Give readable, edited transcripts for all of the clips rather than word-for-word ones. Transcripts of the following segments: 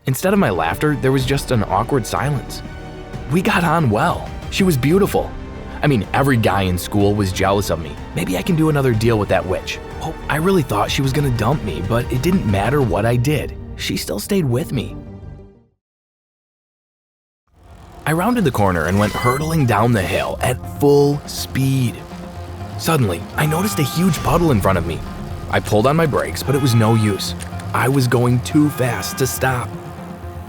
Instead of my laughter, there was just an awkward silence. We got on well. She was beautiful. I mean, every guy in school was jealous of me. Maybe I can do another deal with that witch. Oh, I really thought she was gonna dump me, but it didn't matter what I did. She still stayed with me. I rounded the corner and went hurtling down the hill at full speed. Suddenly, I noticed a huge puddle in front of me. I pulled on my brakes, but it was no use. I was going too fast to stop.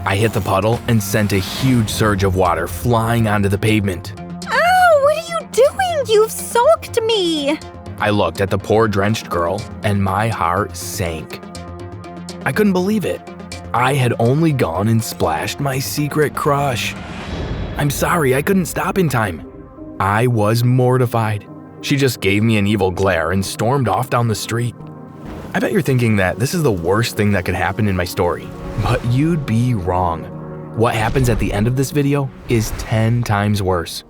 I hit the puddle and sent a huge surge of water flying onto the pavement. Ow, what are you doing? You've soaked me. I looked at the poor drenched girl and my heart sank. I couldn't believe it. I had only gone and splashed my secret crush. I'm sorry, I couldn't stop in time. I was mortified. She just gave me an evil glare and stormed off down the street. I bet you're thinking that this is the worst thing that could happen in my story, but you'd be wrong. What happens at the end of this video is 10 times worse.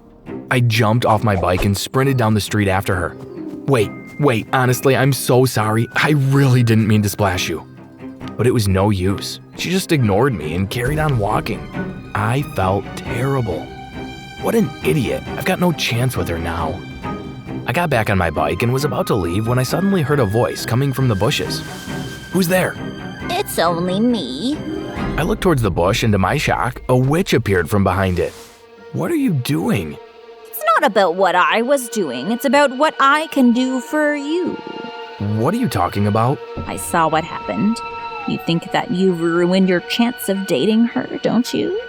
I jumped off my bike and sprinted down the street after her. Wait, honestly, I'm so sorry. I really didn't mean to splash you. But it was no use. She just ignored me and carried on walking. I felt terrible. What an idiot. I've got no chance with her now. I got back on my bike and was about to leave when I suddenly heard a voice coming from the bushes. Who's there? It's only me. I looked towards the bush and to my shock, a witch appeared from behind it. What are you doing? It's not about what I was doing. It's about what I can do for you. What are you talking about? I saw what happened. You think that you've ruined your chance of dating her, don't you?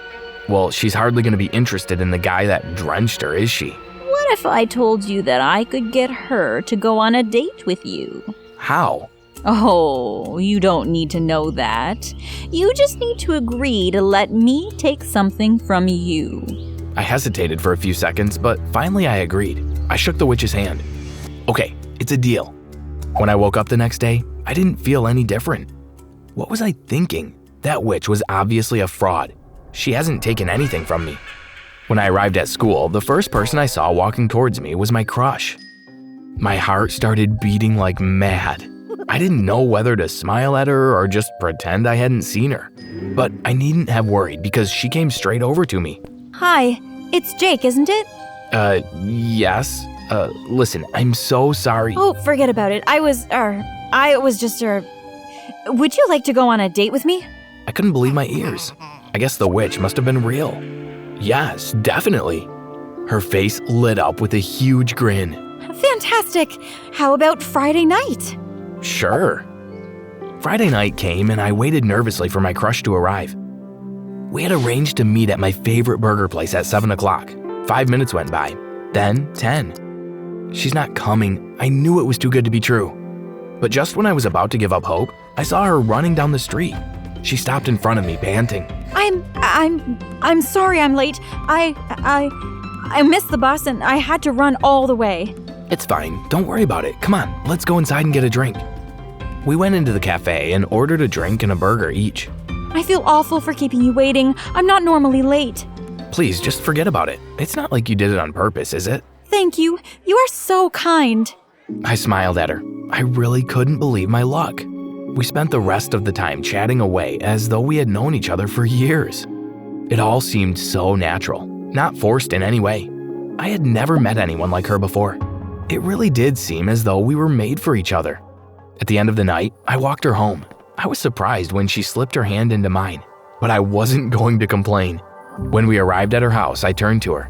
Well, she's hardly going to be interested in the guy that drenched her, is she? What if I told you that I could get her to go on a date with you? How? Oh, you don't need to know that. You just need to agree to let me take something from you. I hesitated for a few seconds, but finally I agreed. I shook the witch's hand. Okay, it's a deal. When I woke up the next day, I didn't feel any different. What was I thinking? That witch was obviously a fraud. She hasn't taken anything from me. When I arrived at school, the first person I saw walking towards me was my crush. My heart started beating like mad. I didn't know whether to smile at her or just pretend I hadn't seen her. But I needn't have worried because she came straight over to me. Hi, it's Jake, isn't it? Yes. Listen, I'm so sorry. Oh, forget about it. Would you like to go on a date with me? I couldn't believe my ears. I guess the witch must have been real. Yes, definitely. Her face lit up with a huge grin. Fantastic. How about Friday night? Sure. Friday night came and I waited nervously for my crush to arrive. We had arranged to meet at my favorite burger place at 7 o'clock. 5 minutes went by, then 10. She's not coming. I knew it was too good to be true. But just when I was about to give up hope, I saw her running down the street. She stopped in front of me, panting. I'm sorry I'm late. I missed the bus and I had to run all the way. It's fine. Don't worry about it. Come on, let's go inside and get a drink. We went into the cafe and ordered a drink and a burger each. I feel awful for keeping you waiting. I'm not normally late. Please, just forget about it. It's not like you did it on purpose, is it? Thank you. You are so kind. I smiled at her. I really couldn't believe my luck. We spent the rest of the time chatting away as though we had known each other for years. It all seemed so natural, not forced in any way. I had never met anyone like her before. It really did seem as though we were made for each other. At the end of the night, I walked her home. I was surprised when she slipped her hand into mine, but I wasn't going to complain. When we arrived at her house, I turned to her.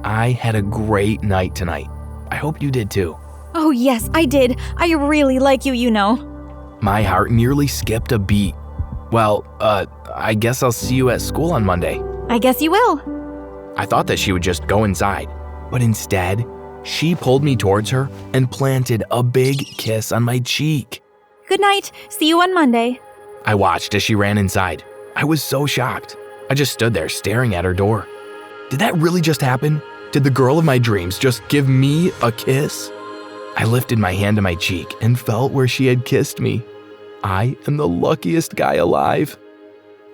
I had a great night tonight. I hope you did too. Oh yes, I did. I really like you, you know. My heart nearly skipped a beat. Well, I guess I'll see you at school on Monday. I guess you will. I thought that she would just go inside, but instead, she pulled me towards her and planted a big kiss on my cheek. Good night. See you on Monday. I watched as she ran inside. I was so shocked. I just stood there staring at her door. Did that really just happen? Did the girl of my dreams just give me a kiss? I lifted my hand to my cheek and felt where she had kissed me. I am the luckiest guy alive.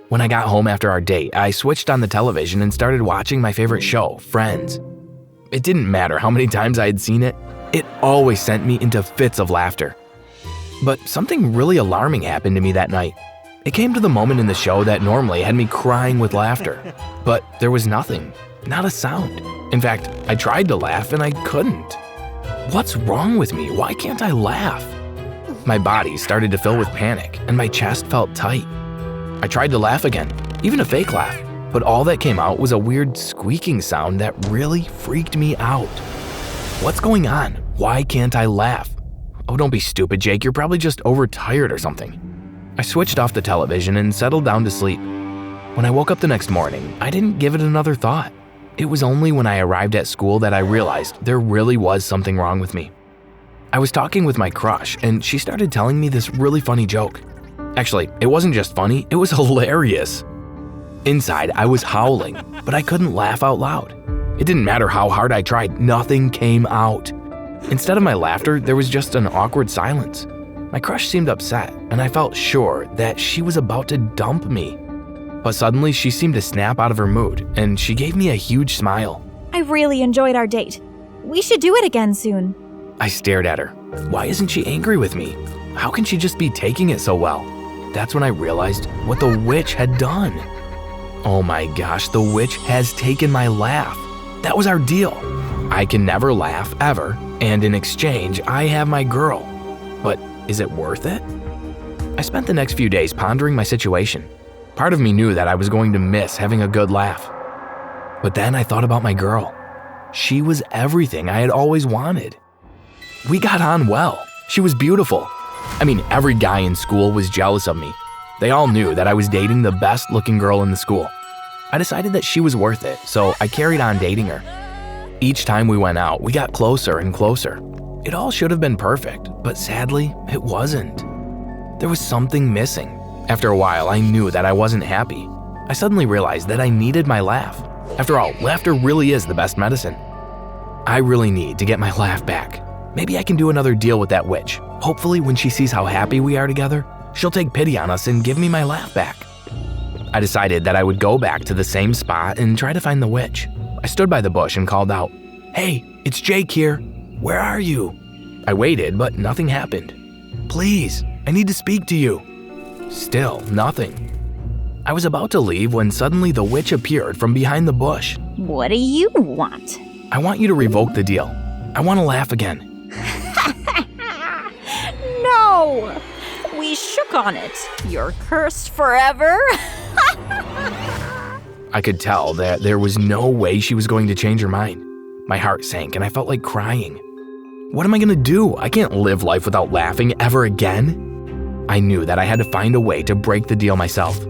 When I got home after our date, I switched on the television and started watching my favorite show, Friends. It didn't matter how many times I had seen it. It always sent me into fits of laughter. But something really alarming happened to me that night. It came to the moment in the show that normally had me crying with laughter, but there was nothing, not a sound. In fact, I tried to laugh and I couldn't. What's wrong with me? Why can't I laugh? My body started to fill with panic and my chest felt tight. I tried to laugh again, even a fake laugh, but all that came out was a weird squeaking sound that really freaked me out. What's going on? Why can't I laugh? Oh, don't be stupid, Jake. You're probably just overtired or something. I switched off the television and settled down to sleep. When I woke up the next morning, I didn't give it another thought. It was only when I arrived at school that I realized there really was something wrong with me. I was talking with my crush and she started telling me this really funny joke. Actually, it wasn't just funny, it was hilarious. Inside, I was howling, but I couldn't laugh out loud. It didn't matter how hard I tried, nothing came out. Instead of my laughter, there was just an awkward silence. My crush seemed upset, and I felt sure that she was about to dump me. But suddenly, she seemed to snap out of her mood, and she gave me a huge smile. I really enjoyed our date. We should do it again soon. I stared at her. Why isn't she angry with me? How can she just be taking it so well? That's when I realized what the witch had done. Oh my gosh, the witch has taken my laugh. That was our deal. I can never laugh, ever, and in exchange, I have my girl. But is it worth it? I spent the next few days pondering my situation. Part of me knew that I was going to miss having a good laugh. But then I thought about my girl. She was everything I had always wanted. We got on well. She was beautiful. I mean, every guy in school was jealous of me. They all knew that I was dating the best looking girl in the school. I decided that she was worth it, so I carried on dating her. Each time we went out, we got closer and closer. It all should have been perfect, but sadly, it wasn't. There was something missing. After a while, I knew that I wasn't happy. I suddenly realized that I needed my laugh. After all, laughter really is the best medicine. I really need to get my laugh back. Maybe I can do another deal with that witch. Hopefully, when she sees how happy we are together, she'll take pity on us and give me my laugh back. I decided that I would go back to the same spot and try to find the witch. I stood by the bush and called out, "Hey, it's Jake here. Where are you?" I waited, but nothing happened. "Please, I need to speak to you." Still nothing. I was about to leave when suddenly the witch appeared from behind the bush. What do you want? "I want you to revoke the deal. I want to laugh again." No! We shook on it. You're cursed forever. I could tell that there was no way she was going to change her mind. My heart sank and I felt like crying. What am I going to do? I can't live life without laughing ever again. I knew that I had to find a way to break the deal myself.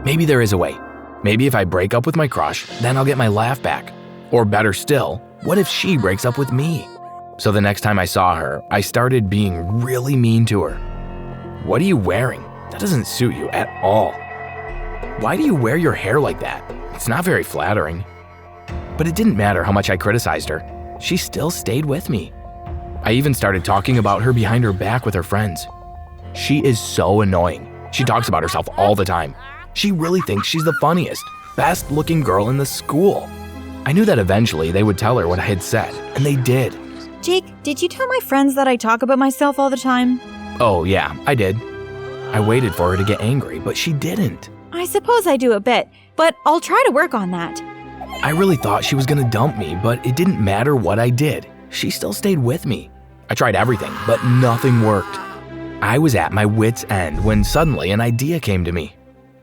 Maybe there is a way. Maybe if I break up with my crush, then I'll get my laugh back. Or better still, what if she breaks up with me? So the next time I saw her, I started being really mean to her. "What are you wearing? That doesn't suit you at all. Why do you wear your hair like that? It's not very flattering." But it didn't matter how much I criticized her. She still stayed with me. I even started talking about her behind her back with her friends. She is so annoying. She talks about herself all the time. She really thinks she's the funniest, best looking girl in the school. I knew that eventually they would tell her what I had said, and they did. Jake, did you tell my friends that I talk about myself all the time? Oh yeah, I did. I waited for her to get angry, but she didn't. I suppose I do a bit, but I'll try to work on that. I really thought she was gonna dump me, but it didn't matter what I did. She still stayed with me. I tried everything, but nothing worked. I was at my wit's end when suddenly an idea came to me.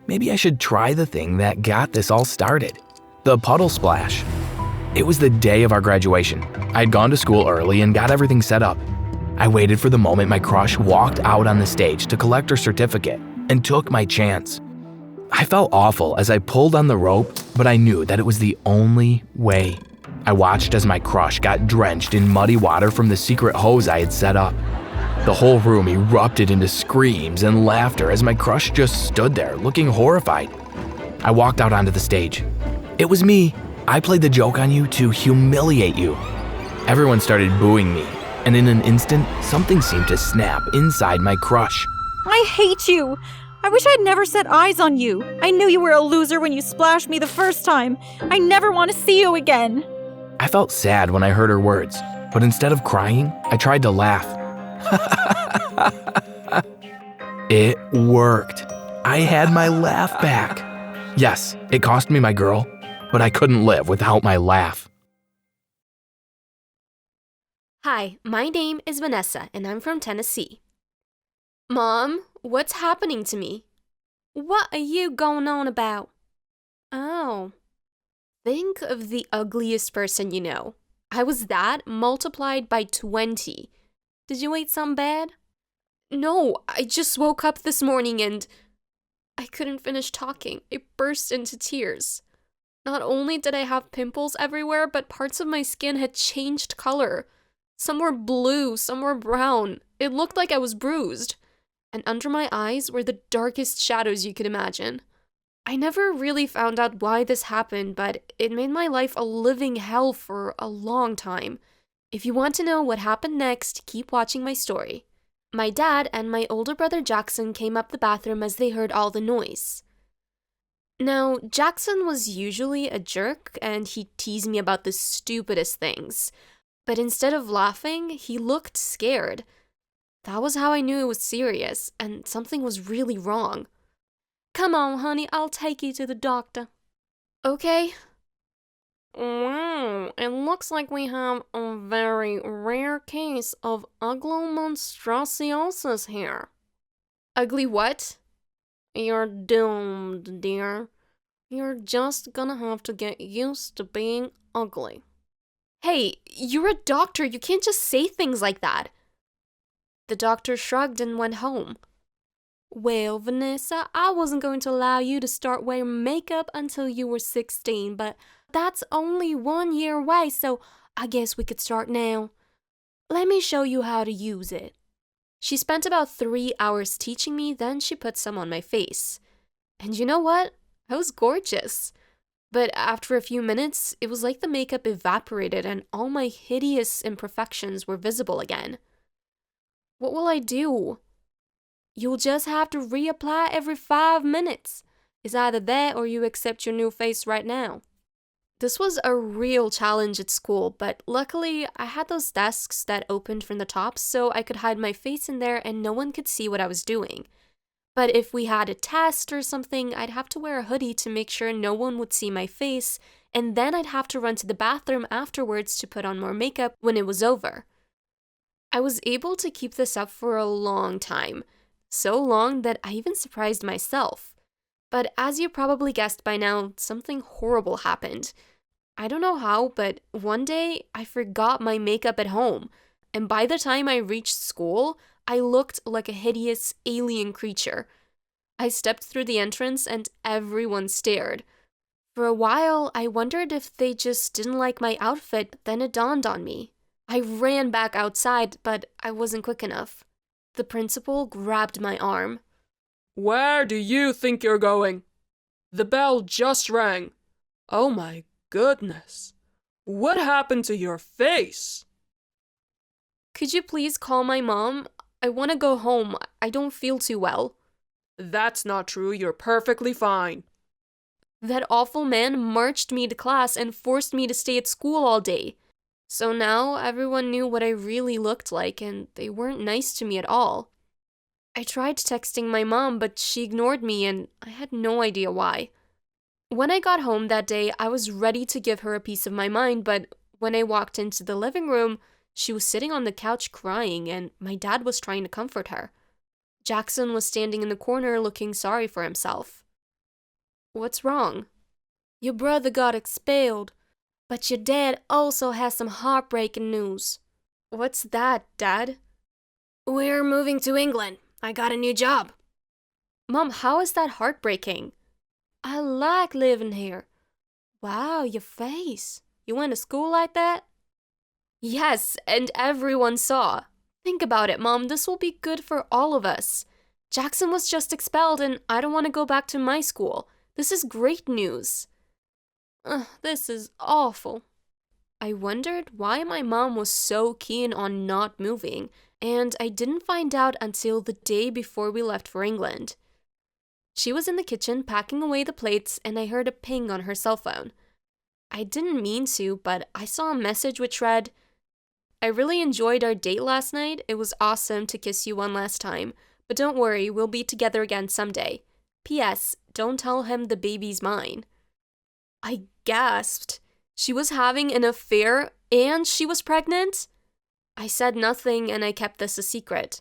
Maybe I should try the thing that got this all started. The puddle splash. It was the day of our graduation. I'd gone to school early and got everything set up. I waited for the moment my crush walked out on the stage to collect her certificate and took my chance. I felt awful as I pulled on the rope, but I knew that it was the only way. I watched as my crush got drenched in muddy water from the secret hose I had set up. The whole room erupted into screams and laughter as my crush just stood there looking horrified. I walked out onto the stage. "It was me. I played the joke on you to humiliate you." Everyone started booing me, and in an instant, something seemed to snap inside my crush. I hate you. I wish I'd never set eyes on you. I knew you were a loser when you splashed me the first time. I never want to see you again. I felt sad when I heard her words, but instead of crying, I tried to laugh. It worked. I had my laugh back. Yes, it cost me my girl, but I couldn't live without my laugh. Hi, my name is Vanessa, and I'm from Tennessee. Mom, what's happening to me? What are you going on about? Oh. Think of the ugliest person you know. I was that multiplied by 20. Did you eat something bad? No, I just woke up this morning and I couldn't finish talking. I burst into tears. Not only did I have pimples everywhere, but parts of my skin had changed color. Some were blue, some were brown. It looked like I was bruised. And under my eyes were the darkest shadows you could imagine. I never really found out why this happened, but it made my life a living hell for a long time. If you want to know what happened next, keep watching my story. My dad and my older brother Jackson came up the bathroom as they heard all the noise. Now, Jackson was usually a jerk, and he'd tease me about the stupidest things. But instead of laughing, he looked scared. That was how I knew it was serious, and something was really wrong. Come on, honey, I'll take you to the doctor. Okay. Wow, it looks like we have a very rare case of aglomonstrosiosis here. Ugly what? You're doomed, dear. You're just gonna have to get used to being ugly. Hey, you're a doctor. You can't just say things like that. The doctor shrugged and went home. Well, Vanessa, I wasn't going to allow you to start wearing makeup until you were 16, but that's only 1 year away, so I guess we could start now. Let me show you how to use it. She spent about 3 hours teaching me, then she put some on my face. And you know what? I was gorgeous. But after a few minutes, it was like the makeup evaporated and all my hideous imperfections were visible again. What will I do? You'll just have to reapply every 5 minutes. It's either that or you accept your new face right now. This was a real challenge at school, but luckily I had those desks that opened from the top so I could hide my face in there and no one could see what I was doing. But if we had a test or something, I'd have to wear a hoodie to make sure no one would see my face, and then I'd have to run to the bathroom afterwards to put on more makeup when it was over. I was able to keep this up for a long time. So long that I even surprised myself. But as you probably guessed by now, something horrible happened. I don't know how, but one day I forgot my makeup at home, and by the time I reached school, I looked like a hideous alien creature. I stepped through the entrance and everyone stared. For a while, I wondered if they just didn't like my outfit, then it dawned on me. I ran back outside, but I wasn't quick enough. The principal grabbed my arm. Where do you think you're going? The bell just rang. Oh my goodness. What happened to your face? Could you please call my mom? I want to go home. I don't feel too well. That's not true. You're perfectly fine. That awful man marched me to class and forced me to stay at school all day. So now everyone knew what I really looked like, and they weren't nice to me at all. I tried texting my mom, but she ignored me, and I had no idea why. When I got home that day, I was ready to give her a piece of my mind, but when I walked into the living room, she was sitting on the couch crying, and my dad was trying to comfort her. Jackson was standing in the corner looking sorry for himself. What's wrong? Your brother got expelled. But your dad also has some heartbreaking news. What's that, Dad? We're moving to England. I got a new job. Mom, how is that heartbreaking? I like living here. Wow, your face. You went to school like that? Yes, and everyone saw. Think about it, Mom. This will be good for all of us. Jackson was just expelled and I don't want to go back to my school. This is great news. This is awful. I wondered why my mom was so keen on not moving, and I didn't find out until the day before we left for England. She was in the kitchen packing away the plates, and I heard a ping on her cell phone. I didn't mean to, but I saw a message which read, "I really enjoyed our date last night. It was awesome to kiss you one last time, But don't worry, we'll be together again someday. P.S. Don't tell him the baby's mine. I gasped. She was having an affair and she was pregnant? I said nothing and I kept this a secret.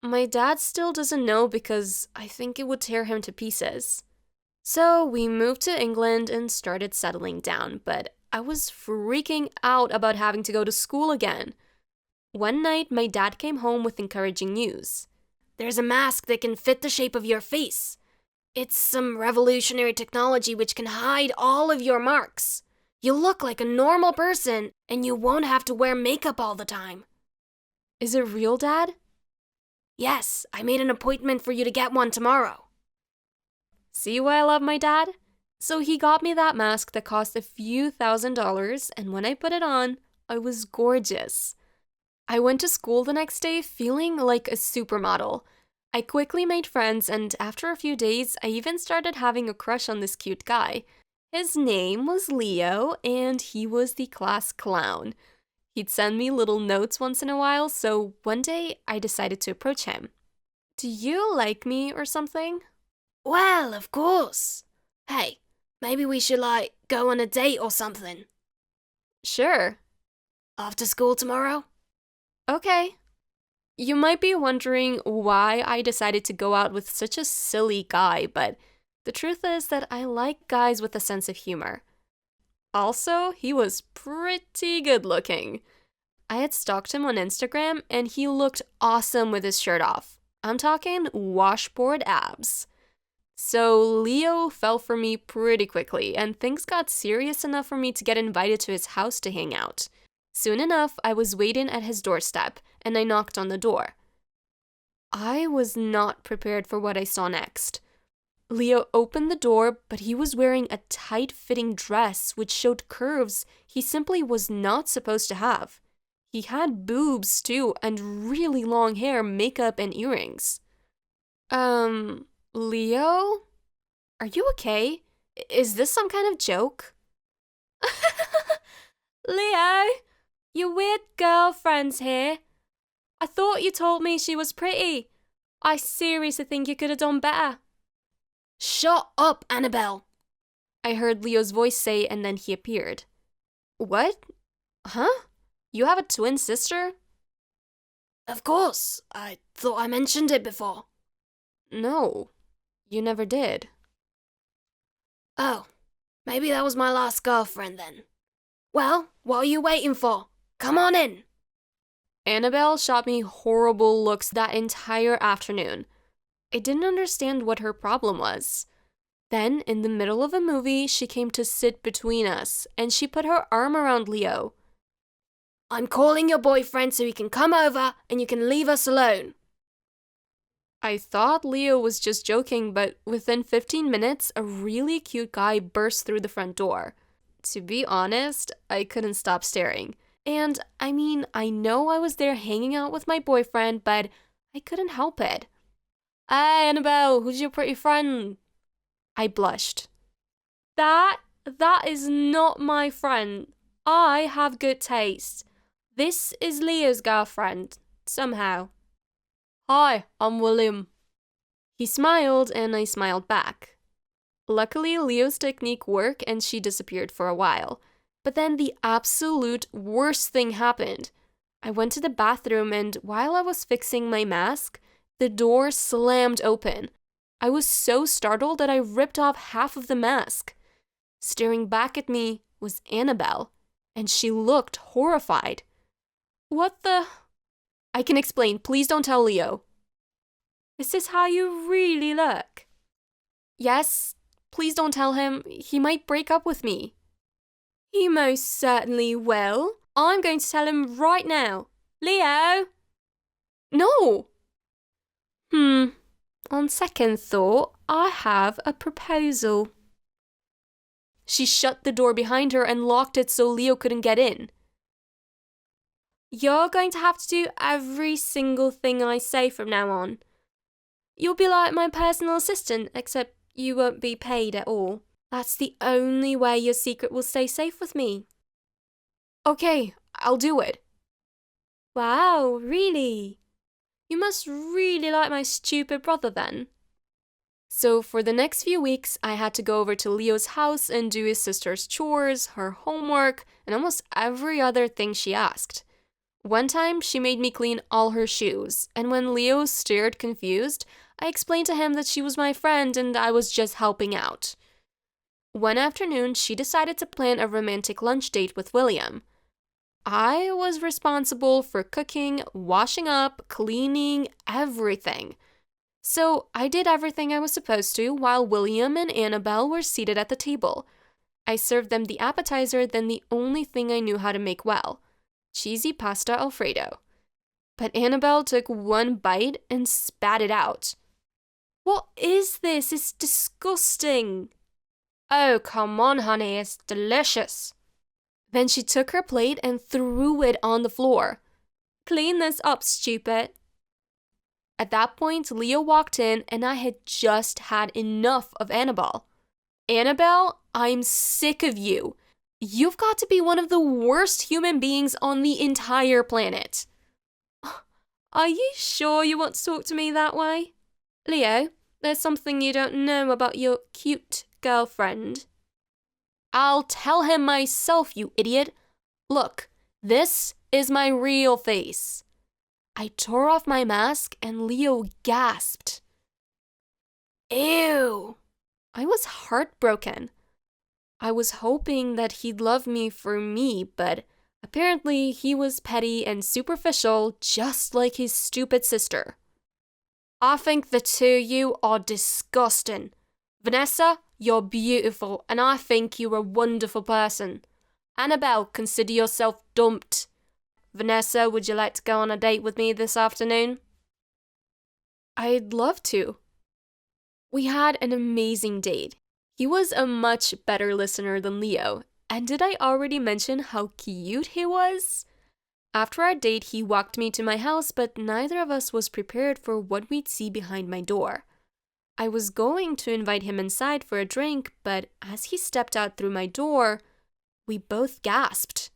My dad still doesn't know because I think it would tear him to pieces. So we moved to England and started settling down, but I was freaking out about having to go to school again. One night, my dad came home with encouraging news. There's a mask that can fit the shape of your face. It's some revolutionary technology which can hide all of your marks. You'll look like a normal person and you won't have to wear makeup all the time. Is it real, Dad? Yes, I made an appointment for you to get one tomorrow. See why I love my dad? So he got me that mask that cost a few $1,000s, and when I put it on, I was gorgeous. I went to school the next day feeling like a supermodel. I quickly made friends, and after a few days, I even started having a crush on this cute guy. His name was Leo, and he was the class clown. He'd send me little notes once in a while, so one day I decided to approach him. Do you like me or something? Well, of course. Hey, maybe we should, go on a date or something. Sure. After school tomorrow? Okay. You might be wondering why I decided to go out with such a silly guy, but the truth is that I like guys with a sense of humor. Also, he was pretty good looking. I had stalked him on Instagram and he looked awesome with his shirt off. I'm talking washboard abs. So Leo fell for me pretty quickly and things got serious enough for me to get invited to his house to hang out. Soon enough, I was waiting at his doorstep and I knocked on the door. I was not prepared for what I saw next. Leo opened the door, but he was wearing a tight-fitting dress which showed curves he simply was not supposed to have. He had boobs too, and really long hair, makeup, and earrings. Leo? Are you okay? Is this some kind of joke? Leo, your weird girlfriend's here. I thought you told me she was pretty. I seriously think you could have done better. Shut up, Annabelle! I heard Leo's voice say, and then he appeared. What? Huh? You have a twin sister? Of course. I thought I mentioned it before. No, you never did. Oh, maybe that was my last girlfriend then. Well, what are you waiting for? Come on in! Annabelle shot me horrible looks that entire afternoon. I didn't understand what her problem was. Then, in the middle of a movie, she came to sit between us, and she put her arm around Leo. I'm calling your boyfriend so he can come over and you can leave us alone. I thought Leo was just joking, but within 15 minutes, a really cute guy burst through the front door. To be honest, I couldn't stop staring. And, I know I was there hanging out with my boyfriend, but I couldn't help it. Hey, Annabelle, who's your pretty friend? I blushed. That is not my friend. I have good taste. This is Leo's girlfriend, somehow. Hi, I'm William. He smiled and I smiled back. Luckily, Leo's technique worked and she disappeared for a while. But then the absolute worst thing happened. I went to the bathroom and while I was fixing my mask, the door slammed open. I was so startled that I ripped off half of the mask. Staring back at me was Annabelle, and she looked horrified. What the? I can explain. Please don't tell Leo. Is this how you really look? Yes. Please don't tell him. He might break up with me. He most certainly will. I'm going to tell him right now. Leo! No! On second thought, I have a proposal. She shut the door behind her and locked it so Leo couldn't get in. You're going to have to do every single thing I say from now on. You'll be like my personal assistant, except you won't be paid at all. That's the only way your secret will stay safe with me. Okay, I'll do it. Wow, really? You must really like my stupid brother then. So for the next few weeks, I had to go over to Leo's house and do his sister's chores, her homework, and almost every other thing she asked. One time, she made me clean all her shoes, and when Leo stared confused, I explained to him that she was my friend and I was just helping out. One afternoon, she decided to plan a romantic lunch date with William. I was responsible for cooking, washing up, cleaning, everything. So I did everything I was supposed to while William and Annabelle were seated at the table. I served them the appetizer, then the only thing I knew how to make well, cheesy pasta Alfredo. But Annabelle took one bite and spat it out. What is this? It's disgusting. Oh, come on, honey, it's delicious. Then she took her plate and threw it on the floor. Clean this up, stupid. At that point, Leo walked in and I had just had enough of Annabelle. Annabelle, I'm sick of you. You've got to be one of the worst human beings on the entire planet. Are you sure you want to talk to me that way? Leo, there's something you don't know about your cute girlfriend. I'll tell him myself, you idiot. Look, this is my real face. I tore off my mask and Leo gasped. Ew. I was heartbroken. I was hoping that he'd love me for me, but apparently he was petty and superficial, just like his stupid sister. I think the two of you are disgusting. Vanessa, you're beautiful, and I think you're a wonderful person. Annabelle, consider yourself dumped. Vanessa, would you like to go on a date with me this afternoon? I'd love to. We had an amazing date. He was a much better listener than Leo, and did I already mention how cute he was? After our date, he walked me to my house, but neither of us was prepared for what we'd see behind my door. I was going to invite him inside for a drink, but as he stepped out through my door, we both gasped.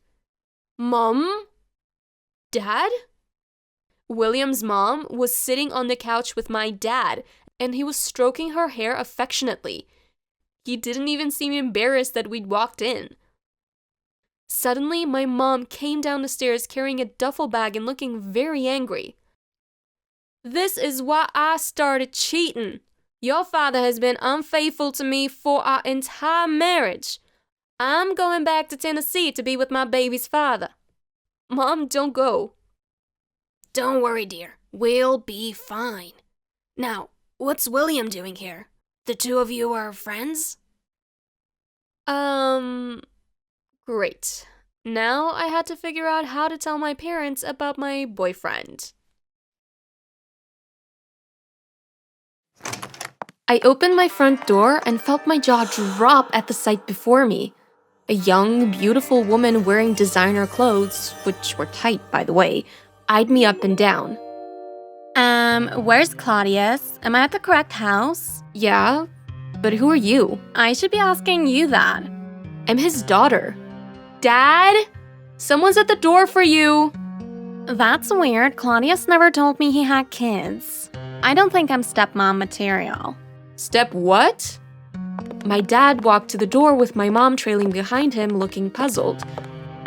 Mom? Dad? William's mom was sitting on the couch with my dad, and he was stroking her hair affectionately. He didn't even seem embarrassed that we'd walked in. Suddenly, my mom came down the stairs carrying a duffel bag and looking very angry. This is why I started cheating. Your father has been unfaithful to me for our entire marriage. I'm going back to Tennessee to be with my baby's father. Mom, don't go. Don't worry, dear. We'll be fine. Now, what's William doing here? The two of you are friends? Great. Now I had to figure out how to tell my parents about my boyfriend. I opened my front door and felt my jaw drop at the sight before me. A young, beautiful woman wearing designer clothes, which were tight, by the way, eyed me up and down. Where's Claudius? Am I at the correct house? Yeah, but who are you? I should be asking you that. I'm his daughter. Dad? Someone's at the door for you. That's weird. Claudius never told me he had kids. I don't think I'm stepmom material. Step what? My dad walked to the door with my mom trailing behind him, looking puzzled.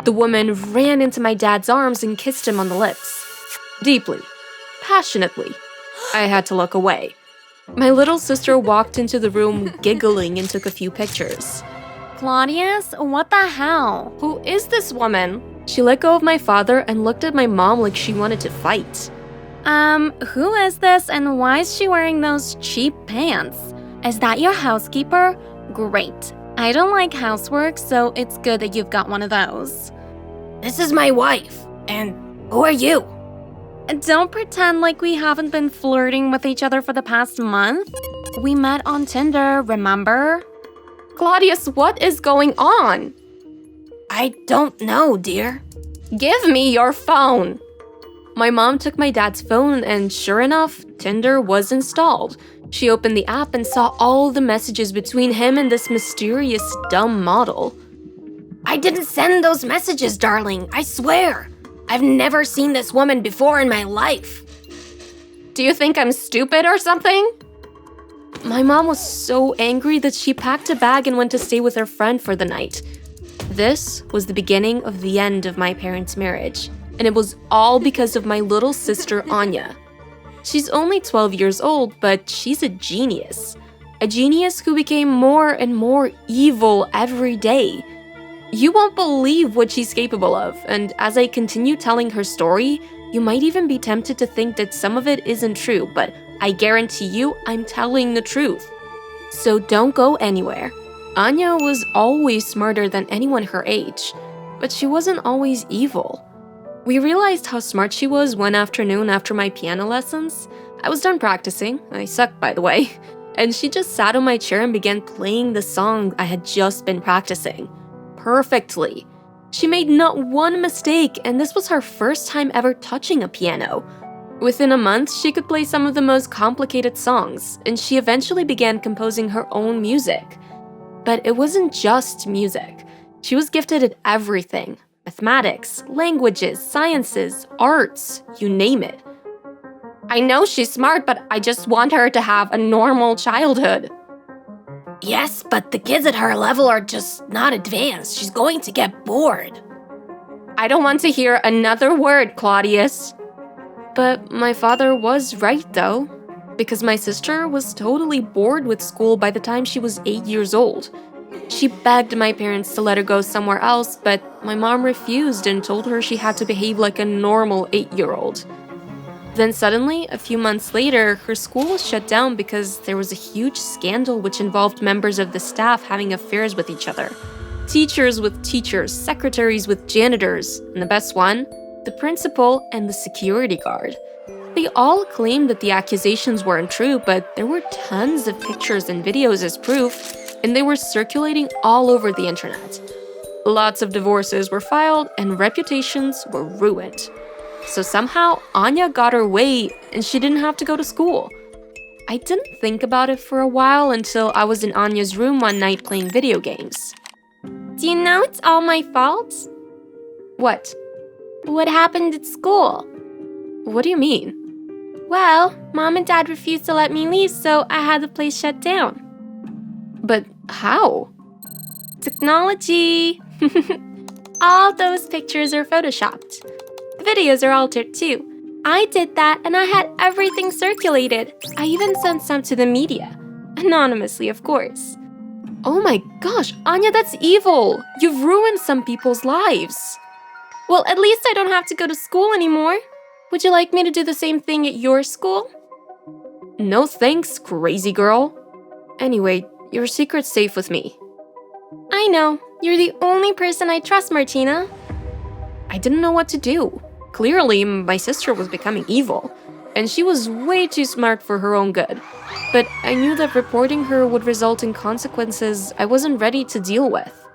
The woman ran into my dad's arms and kissed him on the lips. Deeply. Passionately. I had to look away. My little sister walked into the room giggling and took a few pictures. Claudius, what the hell? Who is this woman? She let go of my father and looked at my mom like she wanted to fight. Who is this and why is she wearing those cheap pants? Is that your housekeeper? Great. I don't like housework, so it's good that you've got one of those. This is my wife. And who are you? Don't pretend like we haven't been flirting with each other for the past month. We met on Tinder, remember? Claudius, what is going on? I don't know, dear. Give me your phone. My mom took my dad's phone and sure enough, Tinder was installed. She opened the app and saw all the messages between him and this mysterious dumb model. I didn't send those messages, darling, I swear. I've never seen this woman before in my life. Do you think I'm stupid or something? My mom was so angry that she packed a bag and went to stay with her friend for the night. This was the beginning of the end of my parents' marriage, and it was all because of my little sister Anya. She's only 12 years old, but she's a genius. A genius who became more and more evil every day. You won't believe what she's capable of, and as I continue telling her story, you might even be tempted to think that some of it isn't true, but I guarantee you I'm telling the truth. So don't go anywhere. Anya was always smarter than anyone her age, but she wasn't always evil. We realized how smart she was one afternoon after my piano lessons. I was done practicing, I suck by the way, and she just sat on my chair and began playing the song I had just been practicing. Perfectly. She made not one mistake, and this was her first time ever touching a piano. Within a month, she could play some of the most complicated songs, and she eventually began composing her own music. But it wasn't just music. She was gifted at everything. Mathematics, languages, sciences, arts, you name it. I know she's smart, but I just want her to have a normal childhood. Yes, but the kids at her level are just not advanced. She's going to get bored. I don't want to hear another word, Claudius. But my father was right, though, because my sister was totally bored with school by the time she was 8 years old. She begged my parents to let her go somewhere else, but my mom refused and told her she had to behave like a normal 8-year-old. Then suddenly, a few months later, her school was shut down because there was a huge scandal which involved members of the staff having affairs with each other. Teachers with teachers, secretaries with janitors, and the best one, the principal and the security guard. They all claimed that the accusations weren't true, but there were tons of pictures and videos as proof, and they were circulating all over the internet. Lots of divorces were filed and reputations were ruined. So somehow, Anya got her way and she didn't have to go to school. I didn't think about it for a while until I was in Anya's room one night playing video games. Do you know it's all my fault? What? What happened at school? What do you mean? Well, Mom and Dad refused to let me leave, so I had the place shut down. But how? Technology! All those pictures are photoshopped. The videos are altered too. I did that and I had everything circulated. I even sent some to the media. Anonymously, of course. Oh my gosh, Anya, that's evil! You've ruined some people's lives. Well, at least I don't have to go to school anymore. Would you like me to do the same thing at your school? No thanks, crazy girl. Anyway, your secret's safe with me. I know. You're the only person I trust, Martina. I didn't know what to do. Clearly, my sister was becoming evil, and she was way too smart for her own good. But I knew that reporting her would result in consequences I wasn't ready to deal with.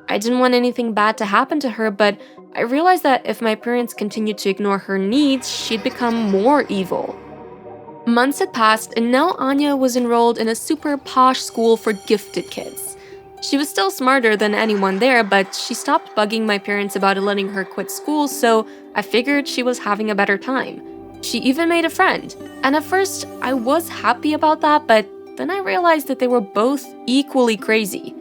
I didn't want anything bad to happen to her, but I realized that if my parents continued to ignore her needs, she'd become more evil. Months had passed, and now Anya was enrolled in a super posh school for gifted kids. She was still smarter than anyone there, but she stopped bugging my parents about letting her quit school, so I figured she was having a better time. She even made a friend, and at first I was happy about that, but then I realized that they were both equally crazy.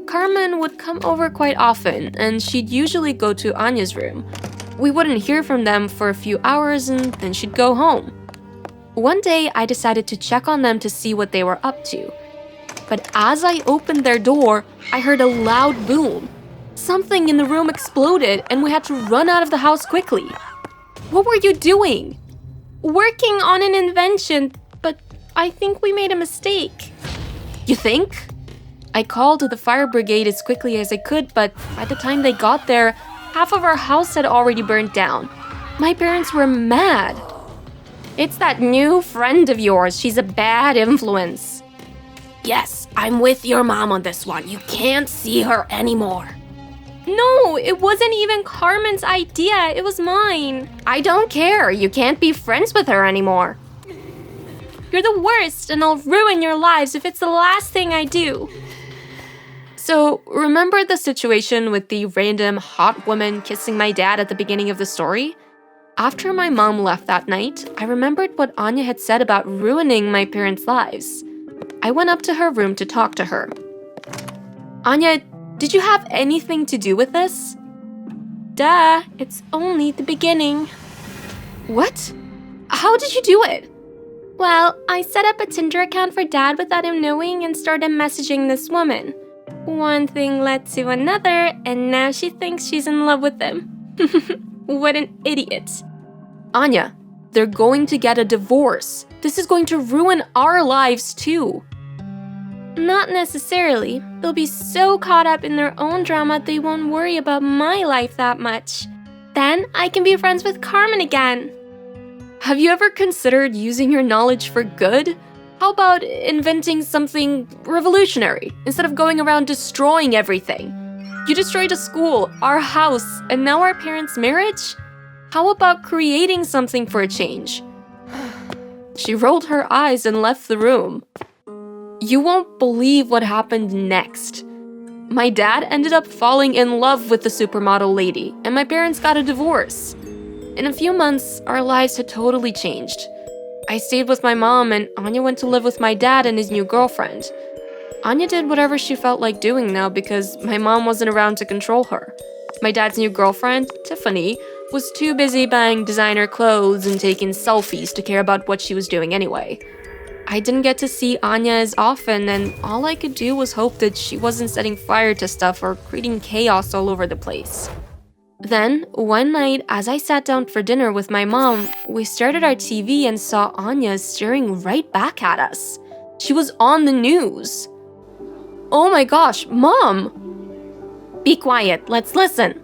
Carmen would come over quite often, and she'd usually go to Anya's room. We wouldn't hear from them for a few hours, and then she'd go home. One day, I decided to check on them to see what they were up to. But as I opened their door, I heard a loud boom. Something in the room exploded, and we had to run out of the house quickly. What were you doing? Working on an invention, but I think we made a mistake. You think? I called the fire brigade as quickly as I could, but by the time they got there, half of our house had already burned down. My parents were mad. It's that new friend of yours. She's a bad influence. Yes, I'm with your mom on this one. You can't see her anymore. No, it wasn't even Carmen's idea. It was mine. I don't care. You can't be friends with her anymore. You're the worst, and I'll ruin your lives if it's the last thing I do. So, remember the situation with the random hot woman kissing my dad at the beginning of the story? After my mom left that night, I remembered what Anya had said about ruining my parents' lives. I went up to her room to talk to her. Anya, did you have anything to do with this? Duh, it's only the beginning. What? How did you do it? Well, I set up a Tinder account for Dad without him knowing and started messaging this woman. One thing led to another, and now she thinks she's in love with him. What an idiot. Anya, they're going to get a divorce. This is going to ruin our lives too. Not necessarily. They'll be so caught up in their own drama they won't worry about my life that much. Then I can be friends with Carmen again. Have you ever considered using your knowledge for good? How about inventing something revolutionary instead of going around destroying everything? You destroyed a school, our house, and now our parents' marriage? How about creating something for a change? She rolled her eyes and left the room. You won't believe what happened next. My dad ended up falling in love with the supermodel lady, and my parents got a divorce. In a few months, our lives had totally changed. I stayed with my mom, and Anya went to live with my dad and his new girlfriend. Anya did whatever she felt like doing now because my mom wasn't around to control her. My dad's new girlfriend, Tiffany, was too busy buying designer clothes and taking selfies to care about what she was doing anyway. I didn't get to see Anya as often, and all I could do was hope that she wasn't setting fire to stuff or creating chaos all over the place. Then, one night, as I sat down for dinner with my mom, we started our TV and saw Anya staring right back at us. She was on the news. Oh my gosh, Mom! Be quiet, let's listen.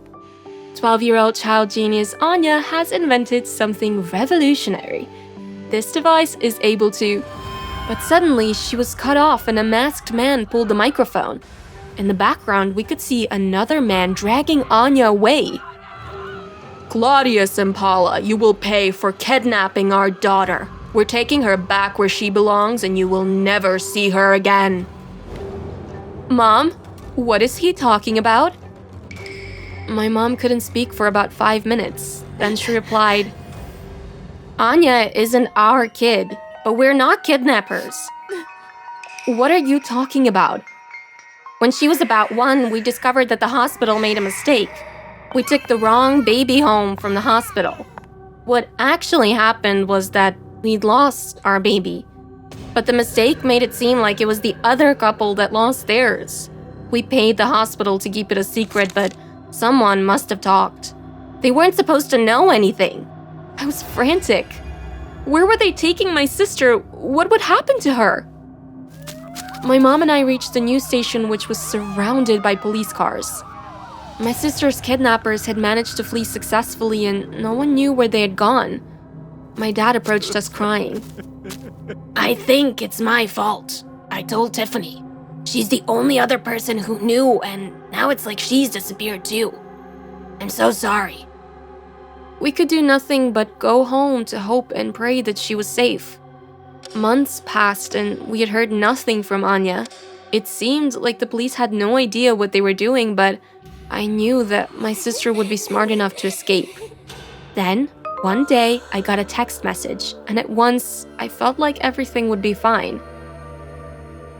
12-year-old child genius Anya has invented something revolutionary. This device is able to... But suddenly, she was cut off and a masked man pulled the microphone. In the background, we could see another man dragging Anya away. Claudius Impala, you will pay for kidnapping our daughter. We're taking her back where she belongs and you will never see her again. Mom, what is he talking about? My mom couldn't speak for about 5 minutes. Then she replied, Anya isn't our kid, but we're not kidnappers. What are you talking about? When she was about 1, we discovered that the hospital made a mistake. We took the wrong baby home from the hospital. What actually happened was that we'd lost our baby. But the mistake made it seem like it was the other couple that lost theirs. We paid the hospital to keep it a secret, but someone must have talked. They weren't supposed to know anything. I was frantic. Where were they taking my sister? What would happen to her? My mom and I reached the news station, which was surrounded by police cars. My sister's kidnappers had managed to flee successfully, and no one knew where they had gone. My dad approached us crying. I think it's my fault. I told Tiffany. She's the only other person who knew, and now it's like she's disappeared too. I'm so sorry. We could do nothing but go home to hope and pray that she was safe. Months passed and we had heard nothing from Anya. It seemed like the police had no idea what they were doing, but I knew that my sister would be smart enough to escape. Then, one day, I got a text message, and at once, I felt like everything would be fine.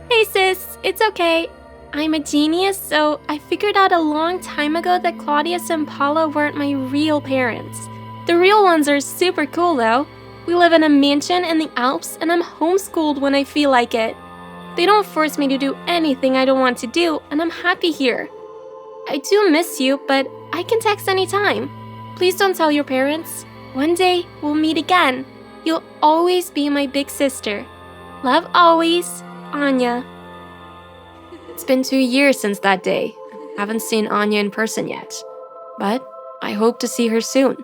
Hey sis, it's okay. I'm a genius, so I figured out a long time ago that Claudius and Paula weren't my real parents. The real ones are super cool though. We live in a mansion in the Alps and I'm homeschooled when I feel like it. They don't force me to do anything I don't want to do, and I'm happy here. I do miss you, but I can text anytime. Please don't tell your parents. One day, we'll meet again. You'll always be my big sister. Love always, Anya. It's been 2 years since that day. I haven't seen Anya in person yet, but I hope to see her soon.